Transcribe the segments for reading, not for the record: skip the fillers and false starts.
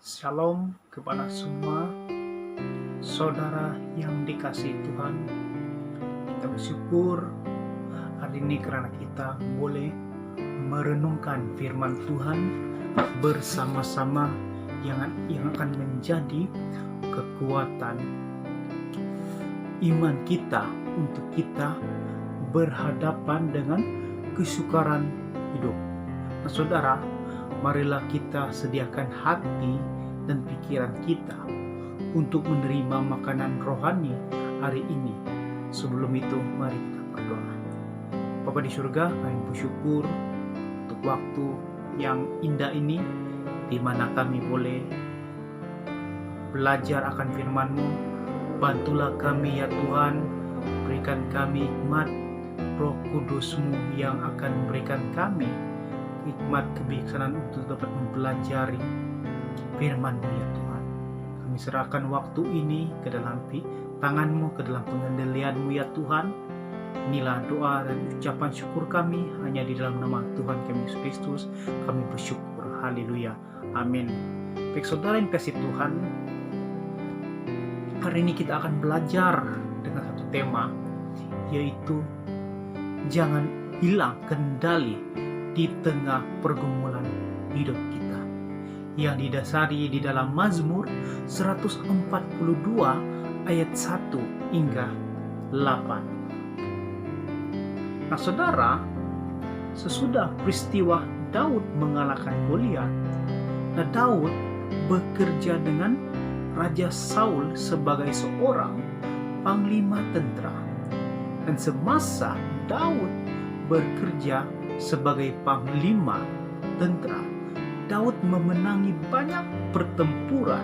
Shalom kepada semua saudara yang dikasihi Tuhan. Kita bersyukur hari ini karena kita boleh merenungkan firman Tuhan bersama-sama yang akan menjadi kekuatan iman kita untuk kita berhadapan dengan kesukaran hidup. Nah, saudara, marilah kita sediakan hati dan pikiran kita untuk menerima makanan rohani hari ini. Sebelum itu, mari kita berdoa. Bapa di surga, kami bersyukur untuk waktu yang indah ini, di mana kami boleh belajar akan firman-Mu. Bantulah kami ya Tuhan, berikan kami hikmat Roh Kudus-Mu yang akan memberikan kami hikmat kebijaksanaan untuk dapat mempelajari firman-Mu ya Tuhan. Kami serahkan waktu ini ke dalam tangan-Mu, ke dalam pengendalian-Mu ya Tuhan. Inilah doa dan ucapan syukur kami hanya di dalam nama Tuhan kami Yesus Kristus. Kami bersyukur. Haleluya. Amin. Baik saudara yang kasih Tuhan, hari ini kita akan belajar dengan satu tema, yaitu jangan hilang kendali di tengah pergumulan hidup kita, yang didasari di dalam Mazmur 142 ayat 1 hingga 8. Nah saudara, sesudah peristiwa Daud mengalahkan Goliat, nah Daud bekerja dengan Raja Saul sebagai seorang panglima tentara. Dan semasa Daud bekerja sebagai panglima tentara, Daud memenangi banyak pertempuran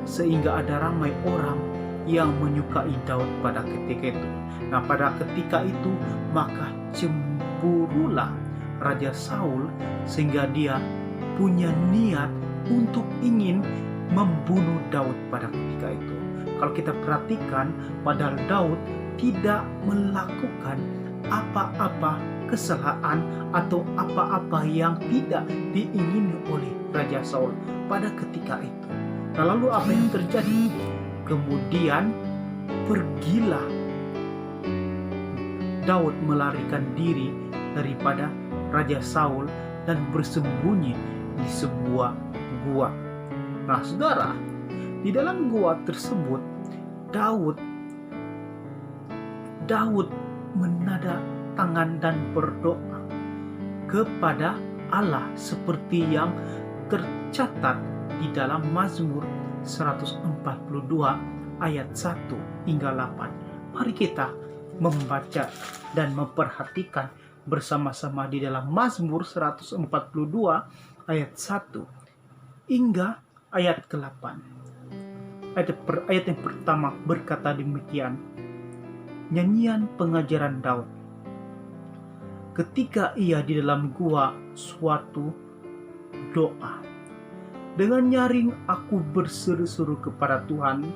sehingga ada ramai orang yang menyukai Daud pada ketika itu. Nah, pada ketika itu maka cemburulah Raja Saul sehingga dia punya niat untuk ingin membunuh Daud pada ketika itu. Kalau kita perhatikan, padahal Daud tidak melakukan apa-apa kesalahan atau apa-apa yang tidak diingini oleh Raja Saul pada ketika itu. Nah, lalu apa yang terjadi? Kemudian pergilah Daud melarikan diri daripada Raja Saul dan bersembunyi di sebuah gua. Nah, saudara, di dalam gua tersebut Daud menada tangan dan berdoa kepada Allah seperti yang tercatat di dalam Mazmur 142 ayat 1 hingga 8. Mari kita membaca dan memperhatikan bersama-sama di dalam Mazmur 142 ayat 1 hingga ayat ke-8. Ayat yang pertama berkata demikian. Nyanyian pengajaran Daud. Ketika ia di dalam gua suatu doa. Dengan nyaring aku berseru-seru kepada Tuhan.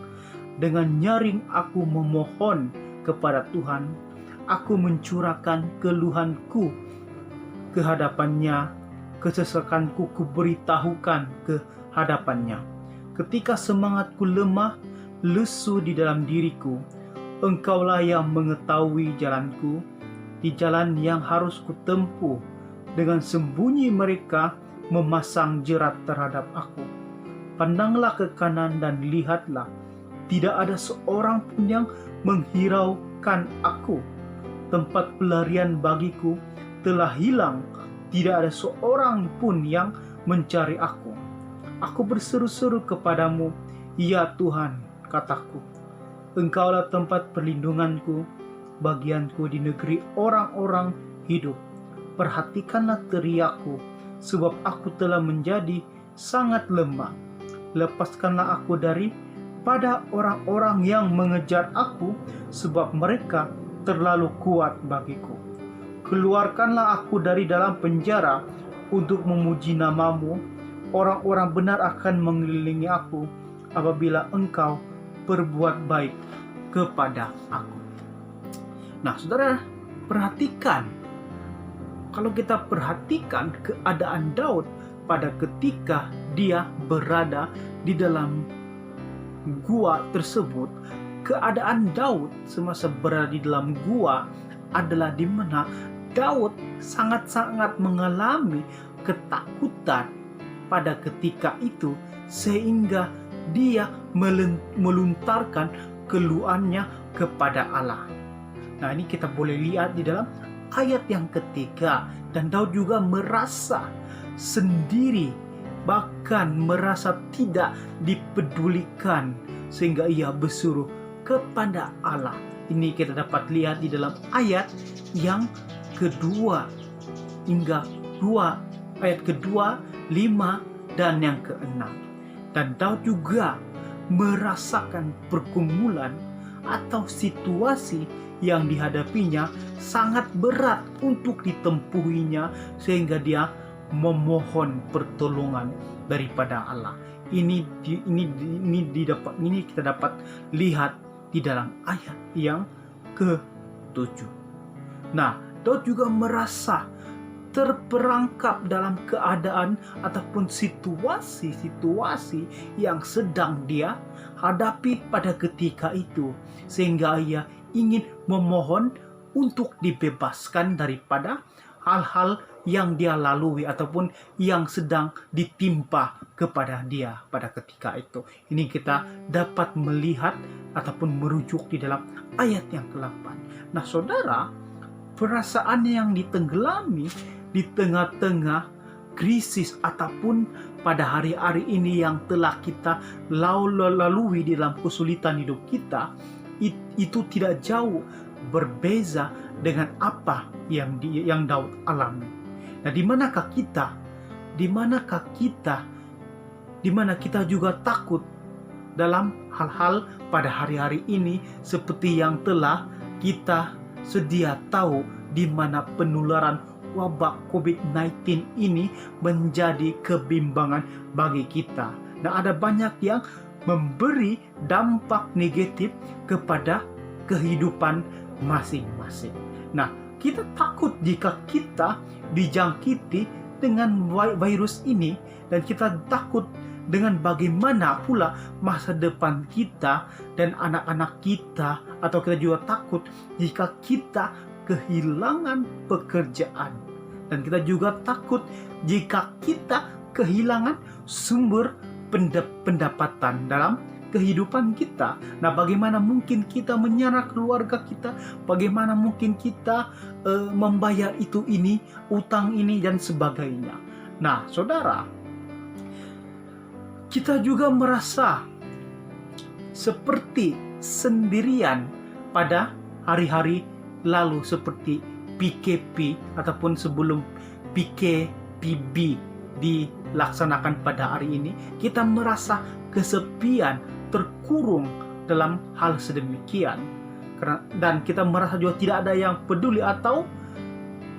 Dengan nyaring aku memohon kepada Tuhan. Aku mencurahkan keluhanku ke hadapannya. Kesesakanku kuberitahukan ke hadapannya. Ketika semangatku lemah, lesu di dalam diriku, Engkaulah yang mengetahui jalanku, di jalan yang harus kutempuh. Dengan sembunyi mereka memasang jerat terhadap aku. Pandanglah ke kanan dan lihatlah, tidak ada seorang pun yang menghiraukan aku. Tempat pelarian bagiku telah hilang, tidak ada seorang pun yang mencari aku. Aku berseru-seru kepadamu, ya Tuhan, kataku. Engkaulah tempat perlindunganku, bagianku di negeri orang-orang hidup. Perhatikanlah teriakku, sebab aku telah menjadi sangat lemah. Lepaskanlah aku daripada orang-orang yang mengejar aku, sebab mereka terlalu kuat bagiku. Keluarkanlah aku dari dalam penjara untuk memuji namamu. Orang-orang benar akan mengelilingi aku apabila engkau berbuat baik kepada aku. Nah, saudara, perhatikan. Kalau kita perhatikan keadaan Daud pada ketika dia berada di dalam gua tersebut, keadaan Daud semasa berada di dalam gua adalah di mana Daud sangat-sangat mengalami ketakutan pada ketika itu, sehingga dia meluntarkan keluhannya kepada Allah. Nah, ini kita boleh lihat di dalam ayat yang ketiga. Dan Daud juga merasa sendiri, bahkan merasa tidak dipedulikan, sehingga ia bersuruh kepada Allah. Ini kita dapat lihat di dalam ayat yang kedua hingga ayat kedua, 5, dan yang keenam. Dan Daud juga merasakan pergumulan atau situasi yang dihadapinya sangat berat untuk ditempuhinya, sehingga dia memohon pertolongan daripada Allah. Ini kita dapat lihat di dalam ayat yang ke-7. Nah, Daud juga merasa terperangkap dalam keadaan ataupun situasi-situasi yang sedang dia hadapi pada ketika itu, sehingga ia ingin memohon untuk dibebaskan daripada hal-hal yang dia lalui ataupun yang sedang ditimpa kepada dia pada ketika itu. Ini kita dapat melihat ataupun merujuk di dalam ayat yang ke-8. Nah, saudara, perasaan yang ditenggelami di tengah-tengah krisis ataupun pada hari-hari ini yang telah kita lalui di dalam kesulitan hidup kita, itu tidak jauh berbeza dengan apa yang Daud alami. Nah, di manakah kita? Di mana kita juga takut dalam hal-hal pada hari-hari ini, seperti yang telah kita sedia tahu, di mana penularan wabah COVID-19 ini menjadi kebimbangan bagi kita. Nah, ada banyak yang memberi dampak negatif kepada kehidupan masing-masing. Nah, kita takut jika kita dijangkiti dengan virus ini, dan kita takut dengan bagaimana pula masa depan kita dan anak-anak kita, atau kita juga takut jika kita kehilangan pekerjaan, dan kita juga takut jika kita kehilangan sumber pendapatan dalam kehidupan kita. Nah, bagaimana mungkin kita menyara keluarga kita? Bagaimana mungkin kita membayar ini, utang ini, dan sebagainya. Nah, saudara, kita juga merasa seperti sendirian pada hari-hari lalu, seperti PKP ataupun sebelum PKPB dilaksanakan pada hari ini. Kita merasa kesepian, terkurung dalam hal sedemikian, dan kita merasa juga tidak ada yang peduli atau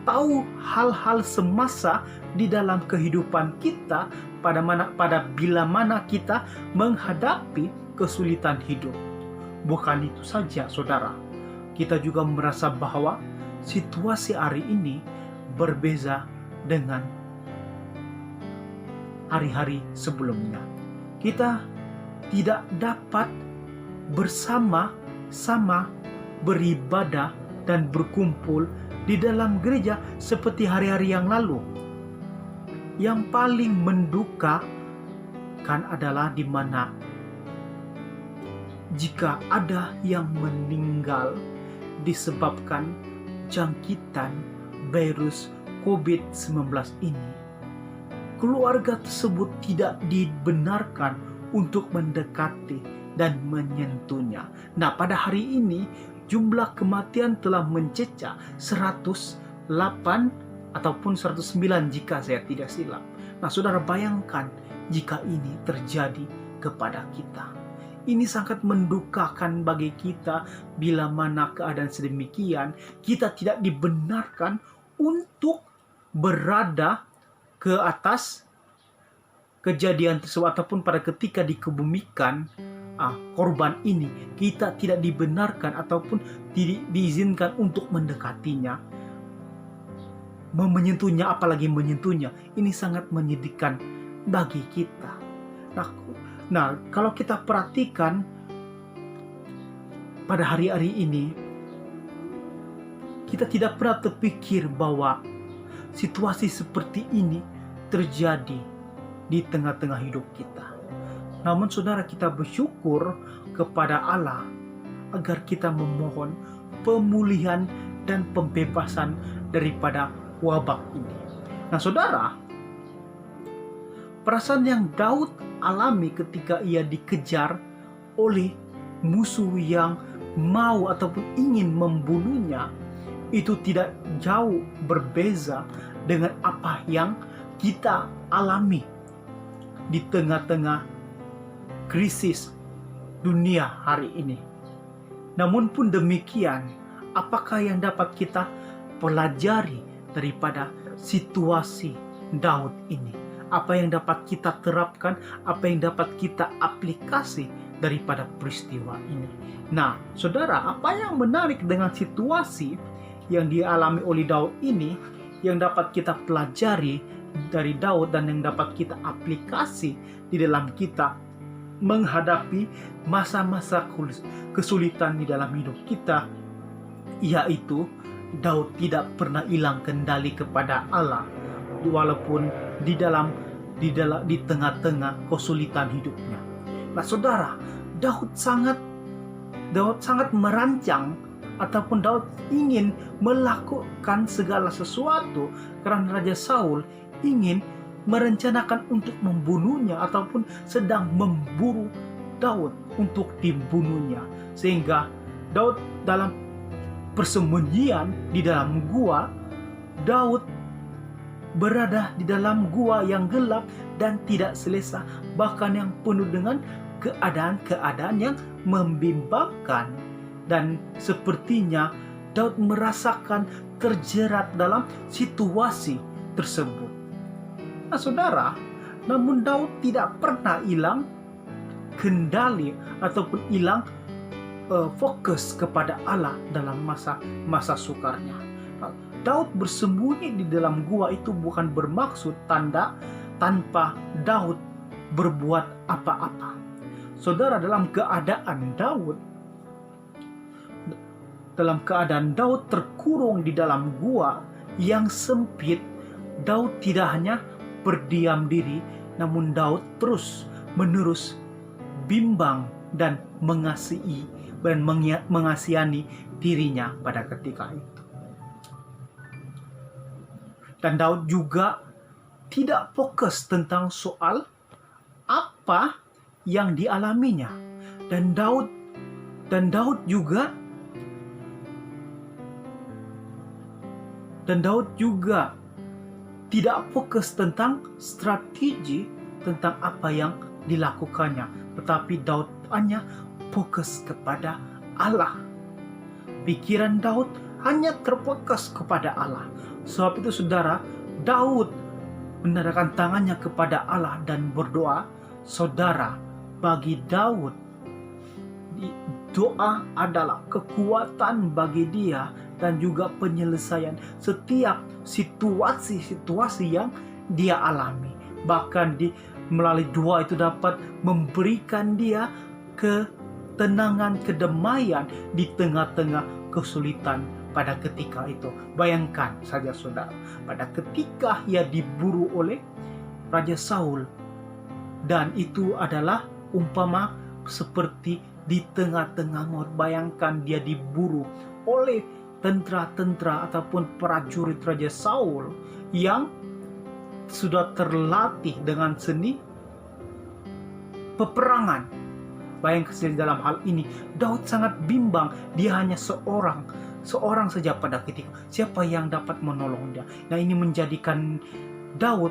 tahu hal-hal semasa di dalam kehidupan kita pada bila mana kita menghadapi kesulitan hidup. Bukan itu saja, saudara, kita juga merasa bahwa situasi hari ini berbeza dengan hari-hari sebelumnya. Kita tidak dapat bersama-sama beribadah dan berkumpul di dalam gereja seperti hari-hari yang lalu. Yang paling mendukakan adalah di mana jika ada yang meninggal disebabkan jangkitan virus COVID-19 ini, keluarga tersebut tidak dibenarkan untuk mendekati dan menyentuhnya. Nah, pada hari ini jumlah kematian telah mencecah 108 ataupun 109 jika saya tidak silap. Nah, saudara, bayangkan jika ini terjadi kepada kita. Ini sangat mendukakan bagi kita bila mana keadaan sedemikian, kita tidak dibenarkan untuk berada ke atas kejadian tersebut, ataupun pada ketika dikebumikan korban ini, kita tidak dibenarkan ataupun diizinkan untuk mendekatinya, menyentuhnya, apalagi menyentuhnya. Ini sangat menyedihkan bagi kita. Nah, kalau kita perhatikan pada hari-hari ini, kita tidak pernah terpikir bahwa situasi seperti ini terjadi di tengah-tengah hidup kita. Namun saudara, kita bersyukur kepada Allah agar kita memohon pemulihan dan pembebasan daripada wabah ini. Nah saudara, perasaan yang Daud alami ketika ia dikejar oleh musuh yang mau ataupun ingin membunuhnya itu tidak jauh berbeza dengan apa yang kita alami di tengah-tengah krisis dunia hari ini. Namun pun demikian, apakah yang dapat kita pelajari daripada situasi Daud ini? Apa yang dapat kita terapkan, apa yang dapat kita aplikasi daripada peristiwa ini? Nah, saudara, apa yang menarik dengan situasi yang dialami oleh Daud ini, yang dapat kita pelajari dari Daud dan yang dapat kita aplikasi di dalam kita menghadapi masa-masa kesulitan di dalam hidup kita, yaitu Daud tidak pernah hilang kendali kepada Allah walaupun di tengah-tengah kesulitan hidupnya. Nah saudara, Daud sangat merancang ataupun Daud ingin melakukan segala sesuatu karena Raja Saul ingin merencanakan untuk membunuhnya ataupun sedang memburu Daud untuk dibunuhnya, sehingga Daud dalam persembunyian di dalam gua, Daud berada di dalam gua yang gelap dan tidak selesa, bahkan yang penuh dengan keadaan-keadaan yang membimbangkan. Dan sepertinya Daud merasakan terjerat dalam situasi tersebut. Nah saudara, namun Daud tidak pernah hilang kendali ataupun hilang fokus kepada Allah dalam masa sukarnya. Daud bersembunyi di dalam gua itu bukan bermaksud tanpa Daud berbuat apa-apa. Saudara, dalam keadaan Daud terkurung di dalam gua yang sempit, Daud tidak hanya berdiam diri, namun Daud terus menerus bimbang dan mengasihani dirinya pada ketika itu. Dan Daud juga tidak fokus tentang soal apa yang dialaminya. Dan Daud juga tidak fokus tentang strategi tentang apa yang dilakukannya, tetapi Daud hanya fokus kepada Allah. Pikiran Daud hanya terfokus kepada Allah. Sebab itu saudara, Daud menadahkan tangannya kepada Allah dan berdoa. Saudara, bagi Daud, doa adalah kekuatan bagi dia dan juga penyelesaian setiap situasi-situasi yang dia alami. Bahkan melalui doa itu dapat memberikan dia ketenangan, kedamaian di tengah-tengah kesulitan pada ketika itu. Bayangkan saja saudara, pada ketika ia diburu oleh Raja Saul, dan itu adalah umpama seperti di tengah-tengah maut. Bayangkan dia diburu oleh tentara-tentara ataupun prajurit Raja Saul yang sudah terlatih dengan seni peperangan. Bayangkan dalam hal ini Daud sangat bimbang. Dia hanya seorang saja pada ketika. Siapa yang dapat menolong dia? Nah, ini menjadikan Daud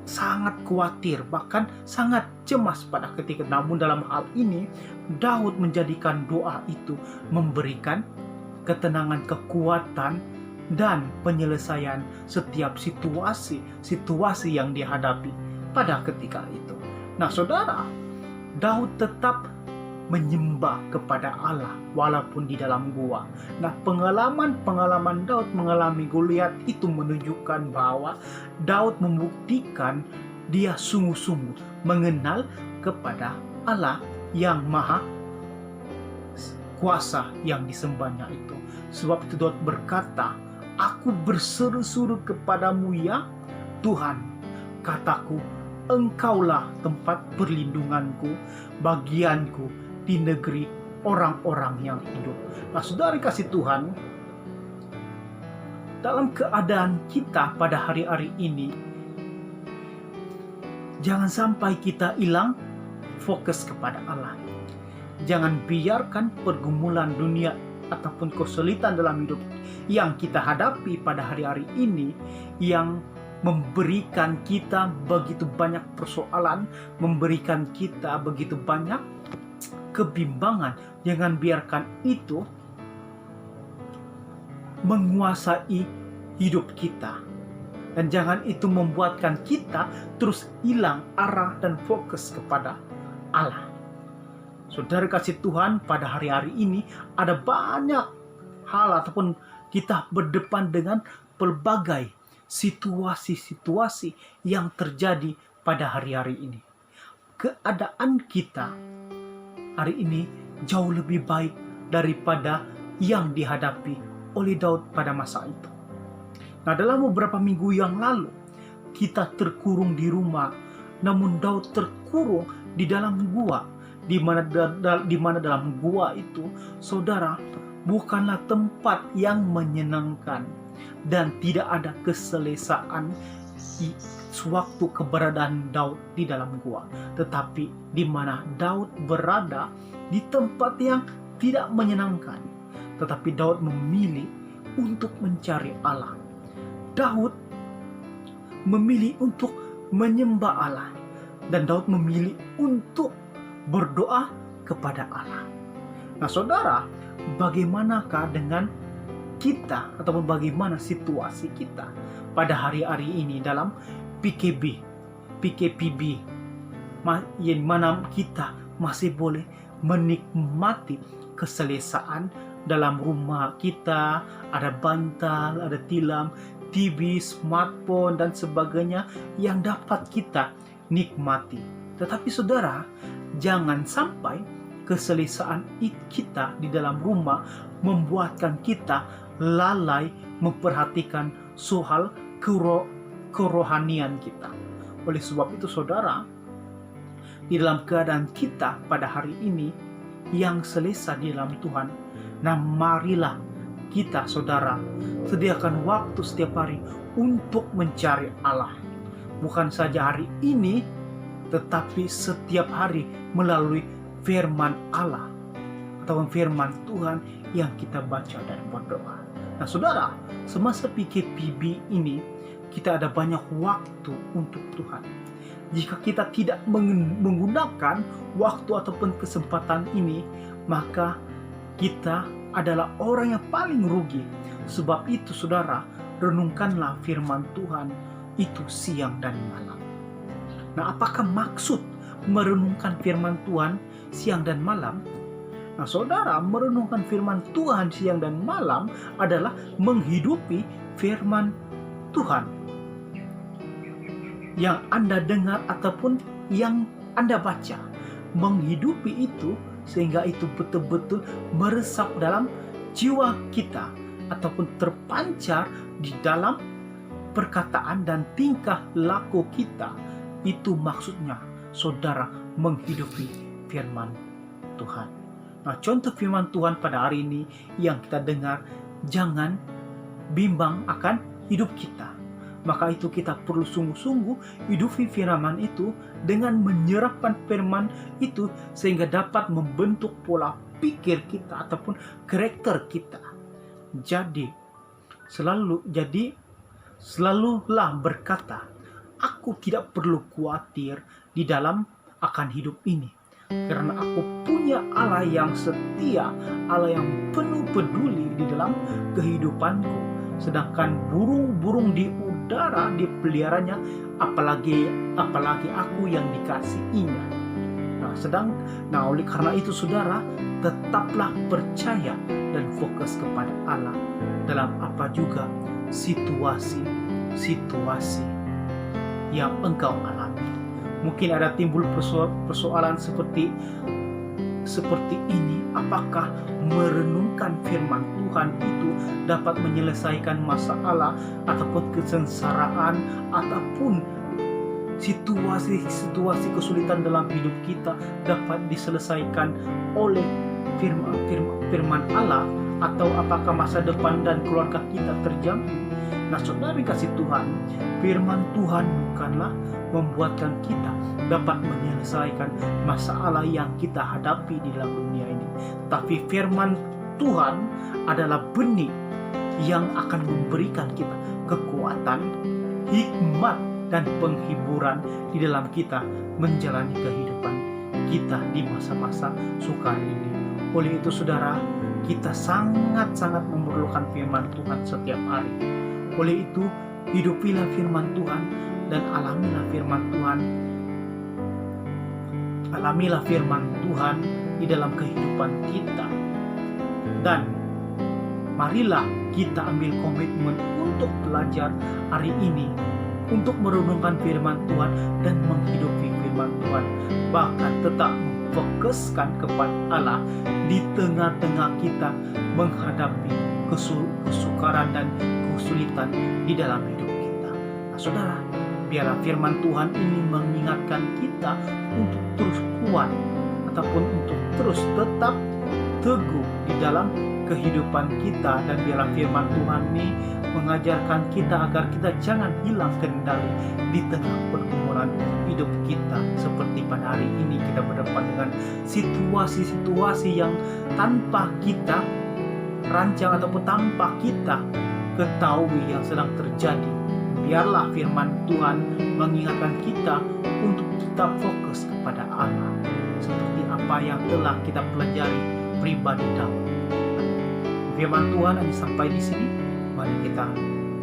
sangat khawatir, bahkan sangat cemas pada ketika. Namun dalam hal ini Daud menjadikan doa itu memberikan ketenangan, kekuatan, dan penyelesaian setiap situasi yang dihadapi pada ketika itu. Nah saudara, Daud tetap menyembah kepada Allah walaupun di dalam gua. Nah, pengalaman Daud mengalami Goliat itu menunjukkan bahwa Daud membuktikan dia sungguh-sungguh mengenal kepada Allah yang maha kuasa yang disembahnya itu. Sebab itu Daud berkata, aku berseru-seru kepadamu ya Tuhan, kataku, Engkaulah tempat perlindunganku, bagianku di negeri orang-orang yang hidup. Nah, saudara kasih Tuhan, dalam keadaan kita pada hari-hari ini, jangan sampai kita hilang fokus kepada Allah. Jangan biarkan pergumulan dunia ataupun kesulitan dalam hidup yang kita hadapi pada hari-hari ini yang memberikan kita begitu banyak persoalan, memberikan kita begitu banyak kebimbangan. Jangan biarkan itu menguasai hidup kita. Dan jangan itu membuatkan kita terus hilang arah dan fokus kepada Allah. Saudara kasih Tuhan, pada hari-hari ini ada banyak hal ataupun kita berdepan dengan pelbagai situasi-situasi yang terjadi pada hari-hari ini. Keadaan kita hari ini jauh lebih baik daripada yang dihadapi oleh Daud pada masa itu. Nah, dalam beberapa minggu yang lalu kita terkurung di rumah, namun Daud terkurung di dalam gua, di mana dalam gua itu, saudara, bukanlah tempat yang menyenangkan dan tidak ada keselesaan sewaktu keberadaan Daud di dalam gua, tetapi di mana Daud berada di tempat yang tidak menyenangkan, tetapi Daud memilih untuk mencari Allah. Daud memilih untuk menyembah Allah, dan Daud memilih untuk berdoa kepada Allah. Nah, saudara, bagaimanakah dengan kita ataupun bagaimana situasi kita pada hari-hari ini dalam PKPB, yang mana kita masih boleh menikmati keselesaan dalam rumah kita, ada bantal, ada tilam, TV, smartphone, dan sebagainya yang dapat kita nikmati. Tetapi saudara, jangan sampai keselesaan kita di dalam rumah membuatkan kita lalai memperhatikan soal kerohanian kita. Oleh sebab itu saudara, di dalam keadaan kita pada hari ini yang selesa di dalam Tuhan, nah marilah kita saudara sediakan waktu setiap hari untuk mencari Allah. Bukan saja hari ini, tetapi setiap hari melalui firman Allah atau firman Tuhan yang kita baca dan berdoa. Nah saudara, semasa PKPB ini kita ada banyak waktu untuk Tuhan. Jika kita tidak menggunakan waktu ataupun kesempatan ini, maka kita adalah orang yang paling rugi. Sebab itu saudara, renungkanlah firman Tuhan itu siang dan malam. Nah, apakah maksud merenungkan firman Tuhan siang dan malam? Nah, saudara, merenungkan firman Tuhan siang dan malam adalah menghidupi firman Tuhan yang Anda dengar ataupun yang Anda baca. Menghidupi itu sehingga itu betul-betul meresap dalam jiwa kita ataupun terpancar di dalam perkataan dan tingkah laku kita. Itu maksudnya saudara menghidupi firman Tuhan. Nah, contoh firman Tuhan pada hari ini yang kita dengar, jangan bimbang akan hidup kita. Maka itu kita perlu sungguh-sungguh hidupi firman itu dengan menyerapkan firman itu sehingga dapat membentuk pola pikir kita ataupun karakter kita. Jadi selalulah berkata, aku tidak perlu khawatir di dalam akan hidup ini, karena aku punya Allah yang setia, Allah yang penuh peduli di dalam kehidupanku. Sedangkan burung-burung di udara dipeliharanya, apalagi aku yang dikasihinya. Nah, oleh karena itu saudara, tetaplah percaya dan fokus kepada Allah dalam apa juga situasi yang engkau alami. Mungkin ada timbul persoalan seperti ini. Apakah merenungkan firman Tuhan itu dapat menyelesaikan masalah ataupun kesengsaraan ataupun situasi kesulitan dalam hidup kita dapat diselesaikan oleh firman Allah, atau apakah masa depan dan keluarga kita terjamin? Nah, saudara kasih Tuhan, firman Tuhan bukanlah membuatkan kita dapat menyelesaikan masalah yang kita hadapi di dalam dunia ini, tapi firman Tuhan adalah benih yang akan memberikan kita kekuatan, hikmat, dan penghiburan di dalam kita menjalani kehidupan kita di masa-masa sukar ini. Oleh itu saudara, kita sangat-sangat memerlukan firman Tuhan setiap hari. Oleh itu, hidupilah firman Tuhan dan alamilah firman Tuhan. Alamilah firman Tuhan di dalam kehidupan kita. Dan marilah kita ambil komitmen untuk belajar hari ini, untuk merenungkan firman Tuhan dan menghidupi firman Tuhan, bahkan tetap memfokuskan kepada Allah di tengah-tengah kita menghadapi kesukaran dan kesulitan di dalam hidup kita. Nah, saudara, biarlah firman Tuhan ini mengingatkan kita untuk terus kuat ataupun untuk terus tetap teguh di dalam kehidupan kita, dan biarlah firman Tuhan ini mengajarkan kita agar kita jangan hilang kendali di tengah pergumulan hidup kita. Seperti pada hari ini kita berdepan dengan situasi-situasi yang tanpa kita rancang ataupun tanpa kita ketahui yang sedang terjadi. Biarlah firman Tuhan mengingatkan kita untuk tetap fokus kepada Allah, seperti apa yang telah kita pelajari pribadi Daud. Firman Tuhan hanya sampai di sini. Mari kita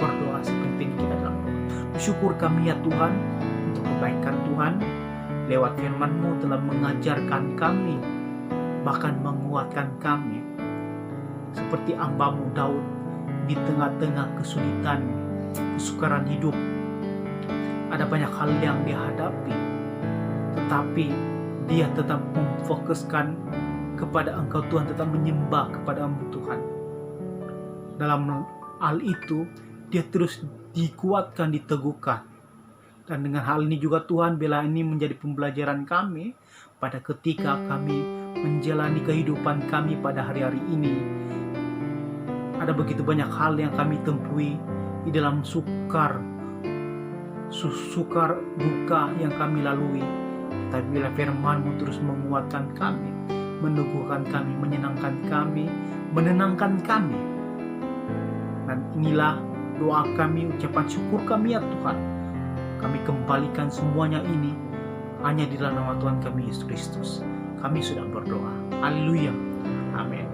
berdoa sepimpin kita dalam doa. Bersyukur kami ya Tuhan untuk kebaikan Tuhan. Lewat firman-Mu telah mengajarkan kami, bahkan menguatkan kami. Seperti hamba-Mu Daud di tengah-tengah kesulitan, kesukaran hidup. Ada banyak hal yang dia hadapi, tetapi dia tetap memfokuskan kepada Engkau Tuhan, tetap menyembah kepada-Mu Tuhan. Dalam hal itu dia terus dikuatkan, diteguhkan. Dan dengan hal ini juga Tuhan, bila ini menjadi pembelajaran kami pada ketika kami menjalani kehidupan kami pada hari-hari ini. Ada begitu banyak hal yang kami tempuhi di dalam sukar duka yang kami lalui. Tapi bila firman-Mu terus menguatkan kami, meneguhkan kami, menyenangkan kami, menenangkan kami. Dan inilah doa kami, ucapan syukur kami ya Tuhan. Kami kembalikan semuanya ini hanya di dalam nama Tuhan kami Yesus Kristus. Kami sudah berdoa. Haleluya. Amin.